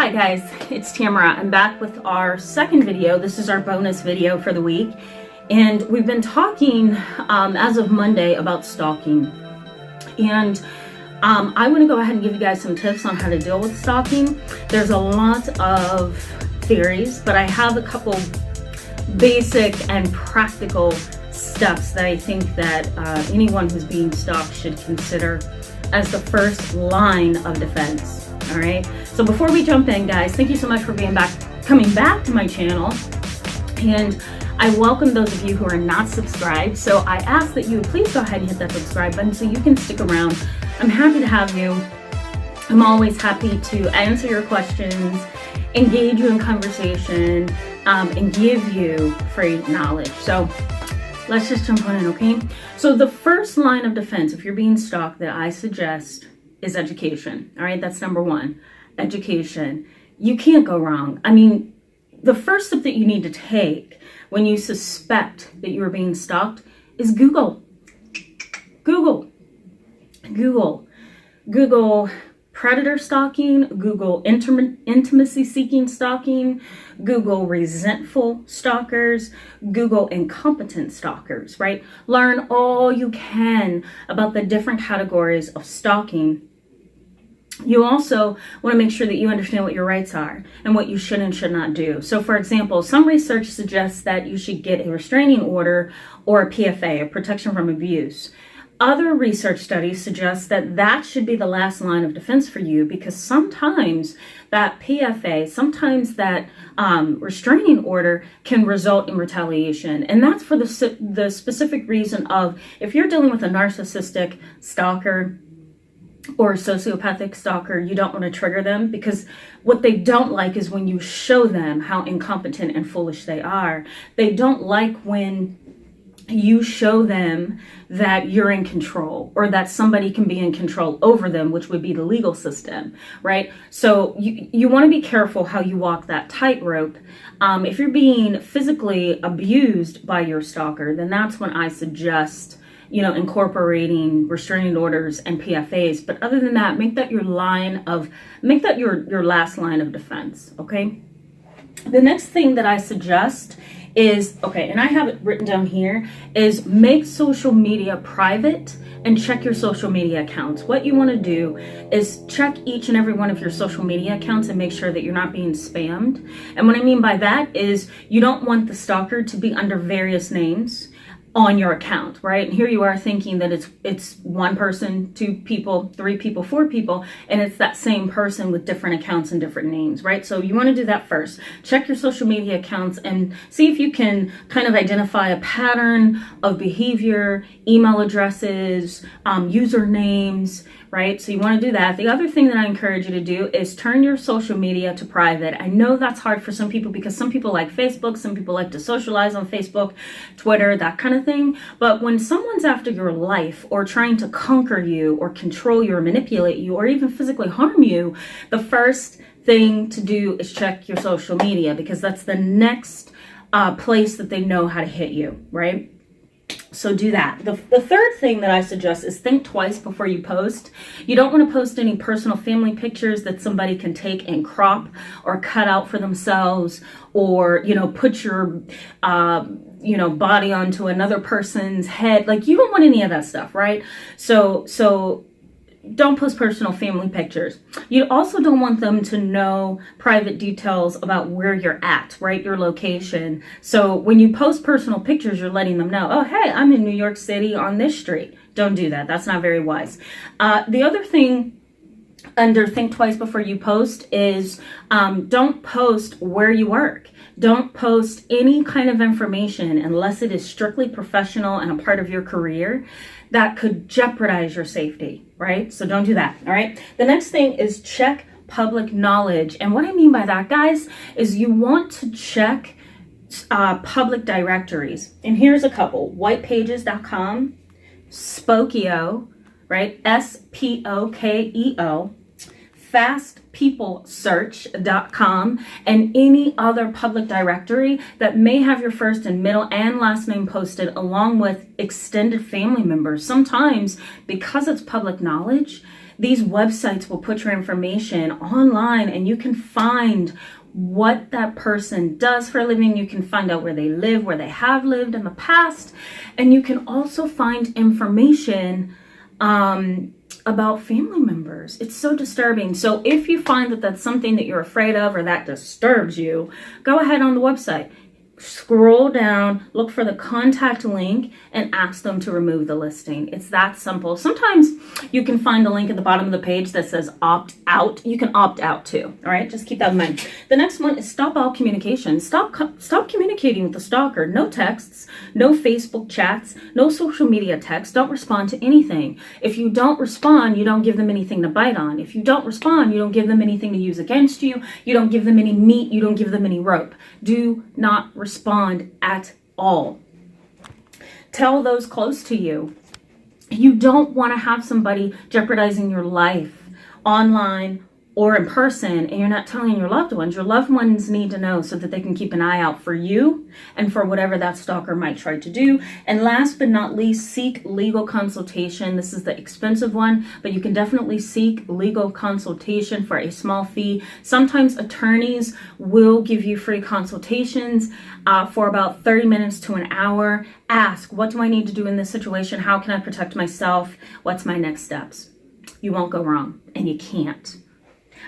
Hi guys, it's Tamara. I'm back with our second video. This is our bonus video for the week. And we've been talking as of Monday about stalking. And I want to go ahead and give you guys some tips on how to deal with stalking. There's a lot of theories, but I have a couple basic and practical steps that I think that anyone who's being stalked should consider as the first line of defense. All right, so before we jump in, guys, thank you so much for coming back to my channel, and I welcome those of you who are not subscribed. So I ask that you please go ahead and hit that subscribe button so you can stick around. I'm happy to have you. I'm always happy to answer your questions, engage you in conversation, and give you free knowledge. So let's just jump on in, okay? So the first line of defense, if you're being stalked, that I suggest is education. All right, that's number one, education. You can't go wrong. I mean, the first step that you need to take when you suspect that you are being stalked is Google predator stalking, Google intimacy seeking stalking, Google resentful stalkers, Google incompetent stalkers, right? Learn all you can about the different categories of stalking. You also want to make sure that you understand what your rights are and what you should and should not do. So for example, some research suggests that you should get a restraining order or a PFA, a protection from abuse. Other research studies suggest that that should be the last line of defense for you, because sometimes that PFA, sometimes that restraining order can result in retaliation. And that's for the specific reason of, if you're dealing with a narcissistic stalker or a sociopathic stalker, you don't want to trigger them, because what they don't like is when you show them how incompetent and foolish they are. They don't like when you show them that you're in control, or that somebody can be in control over them, which would be the legal system, right? So you want to be careful how you walk that tightrope. If you're being physically abused by your stalker, then that's when I suggest, incorporating restraining orders and PFAs. But other than that, make that your last line of defense, okay? The next thing that I suggest is, and I have it written down here, is make social media private and check your social media accounts. What you want to do is check each and every one of your social media accounts and make sure that you're not being spammed. And what I mean by that is, you don't want the stalker to be under various names on your account, right? And here you are thinking that it's one person, two people, three people, four people, and it's that same person with different accounts and different names, right? So you want to do that first. Check your social media accounts and see if you can kind of identify a pattern of behavior, email addresses, usernames, right? So you want to do that. The other thing that I encourage you to do is turn your social media to private. I know that's hard for some people, because some people like Facebook, some people like to socialize on Facebook, Twitter, that kind of thing. But when someone's after your life, or trying to conquer you or control you or manipulate you or even physically harm you, the first thing to do is check your social media, because that's the next place that they know how to hit you, right? So do that. The third thing that I suggest is think twice before you post. You don't want to post any personal family pictures that somebody can take and crop or cut out for themselves, or, put your, body onto another person's head. Like, you don't want any of that stuff, right? So don't post personal family pictures. You also don't want them to know private details about where you're at, right? Your location. So when you post personal pictures, you're letting them know, oh, hey, I'm in New York City on this street. Don't do that. That's not very wise. The other thing under think twice before you post is don't post where you work. Don't post any kind of information unless it is strictly professional and a part of your career that could jeopardize your safety, right? So don't do that, all right? The next thing is check public knowledge. And what I mean by that, guys, is you want to check public directories. And here's a couple: whitepages.com, Spokeo, right? SPOKEO, fastpeoplesearch.com, and any other public directory that may have your first and middle and last name posted along with extended family members. Sometimes, because it's public knowledge, These websites will put your information online, and you can find what that person does for a living. You can find out where they live, where they have lived in the past, and you can also find information about family members. It's so disturbing. So if you find that that's something that you're afraid of or that disturbs you, go ahead on the website. Scroll down, look for the contact link, and ask them to remove the listing. It's that simple. Sometimes you can find a link at the bottom of the page that says opt out. You can opt out too. All right, just keep that in mind. The next one is stop all communication. Stop communicating with the stalker. No texts, no Facebook chats, no social media texts. Don't respond to anything. If you don't respond, you don't give them anything to bite on. If you don't respond, you don't give them anything to use against you. You don't give them any meat. You don't give them any rope. Do not respond at all. Tell those close to you. You don't want to have somebody jeopardizing your life online or in person, and you're not telling your loved ones. Your loved ones need to know so that they can keep an eye out for you and for whatever that stalker might try to do. And last but not least, seek legal consultation. This is the expensive one, but you can definitely seek legal consultation for a small fee. Sometimes attorneys will give you free consultations for about 30 minutes to an hour. Ask, what do I need to do in this situation? How can I protect myself? What's my next steps? You won't go wrong, and you can't.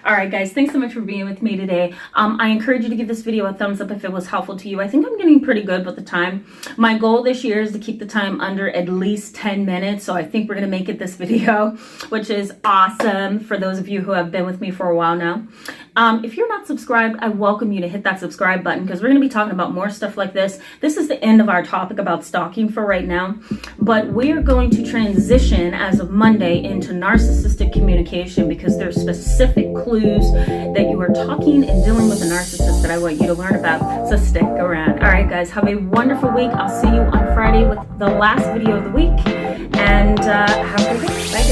All right, guys, thanks so much for being with me today. I encourage you to give this video a thumbs up if it was helpful to you. I think I'm getting pretty good with the time. My goal this year is to keep the time under at least 10 minutes. So I think we're going to make it this video, which is awesome for those of you who have been with me for a while now. If you're not subscribed, I welcome you to hit that subscribe button because we're going to be talking about more stuff like this. This is the end of our topic about stalking for right now, but we're going to transition as of Monday into narcissistic communication because there's specific clues that you are talking and dealing with a narcissist that I want you to learn about. So stick around. All right, guys, have a wonderful week. I'll see you on Friday with the last video of the week, and have a good day. Bye.